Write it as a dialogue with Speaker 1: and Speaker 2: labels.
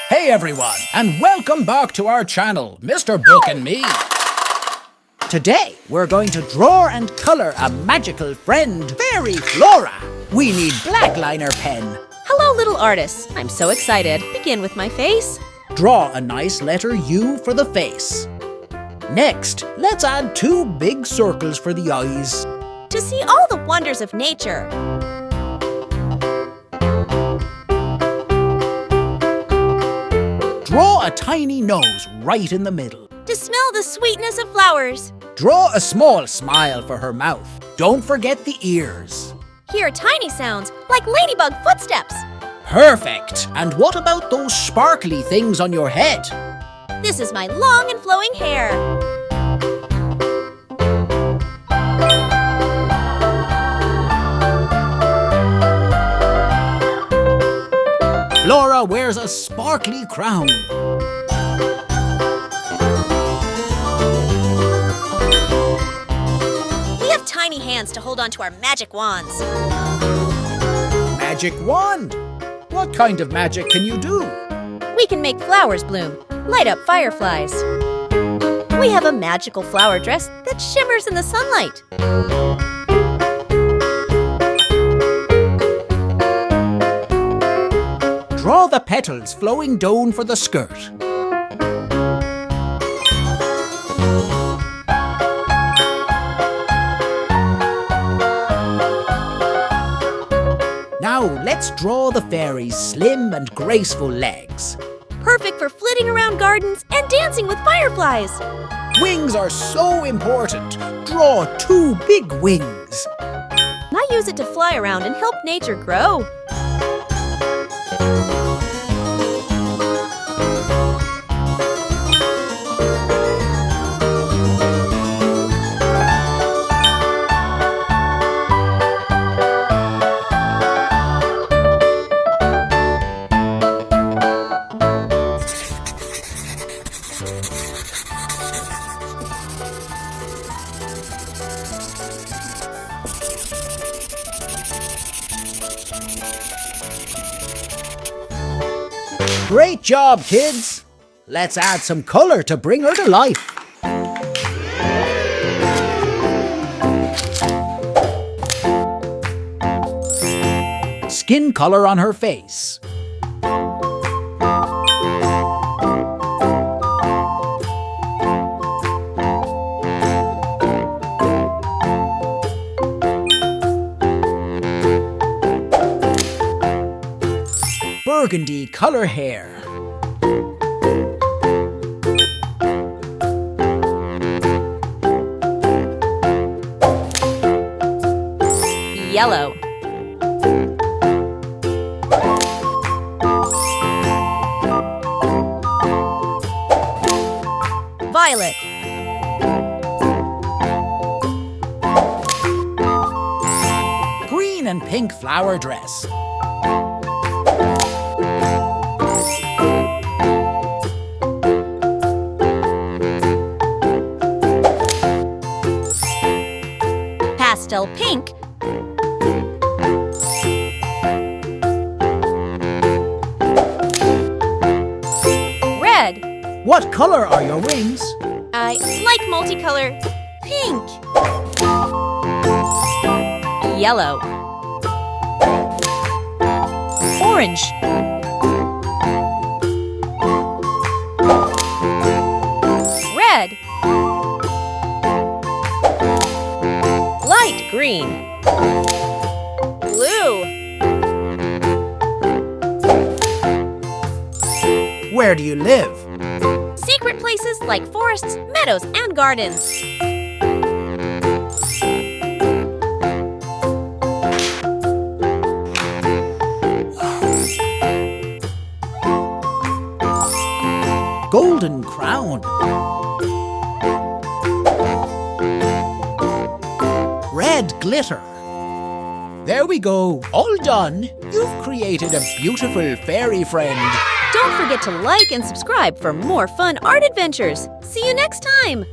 Speaker 1: Hey everyone, and welcome back to our channel, Mr. Book and Me. Today, we're going to draw and colour a magical friend, Fairy Flora. We need black liner pen.
Speaker 2: Hello, little artists. I'm so excited. Begin with my face.
Speaker 1: Draw a nice letter U for the face. Next, let's add 2 big circles for the eyes.
Speaker 2: To see all the wonders of nature.
Speaker 1: Draw a tiny nose right in the middle.
Speaker 2: To smell the sweetness of flowers.
Speaker 1: Draw a small smile for her mouth. Don't forget the ears.
Speaker 2: Hear tiny sounds like ladybug footsteps.
Speaker 1: Perfect! And what about those sparkly things on your head?
Speaker 2: This is my long and flowing hair.
Speaker 1: Flora wears a sparkly crown.
Speaker 2: We have tiny hands to hold on to our magic wands.
Speaker 1: Magic wand? What kind of magic can you do?
Speaker 2: We can make flowers bloom, light up fireflies. We have a magical flower dress that shimmers in the sunlight.
Speaker 1: Draw the petals flowing down for the skirt. Now let's draw the fairy's slim and graceful legs.
Speaker 2: Perfect for flitting around gardens and dancing with fireflies.
Speaker 1: Wings are so important. Draw 2 big wings.
Speaker 2: I use it to fly around and help nature grow.
Speaker 1: Great job, kids! Let's add some colour to bring her to life. Skin colour on her face. Burgundy colour hair.
Speaker 2: Yellow. Violet.
Speaker 1: Green and pink flower dress.
Speaker 2: Pastel pink. Red.
Speaker 1: What colour are your wings?
Speaker 2: I like multicolor. Pink. Yellow. Orange. Red. Light green. Blue.
Speaker 1: Where do you live?
Speaker 2: Secret places like forests, meadows, and gardens.
Speaker 1: Golden crown. Red glitter. There we go, all done. You've created a beautiful fairy friend.
Speaker 2: Don't forget to like and subscribe for more fun art adventures. See you next time!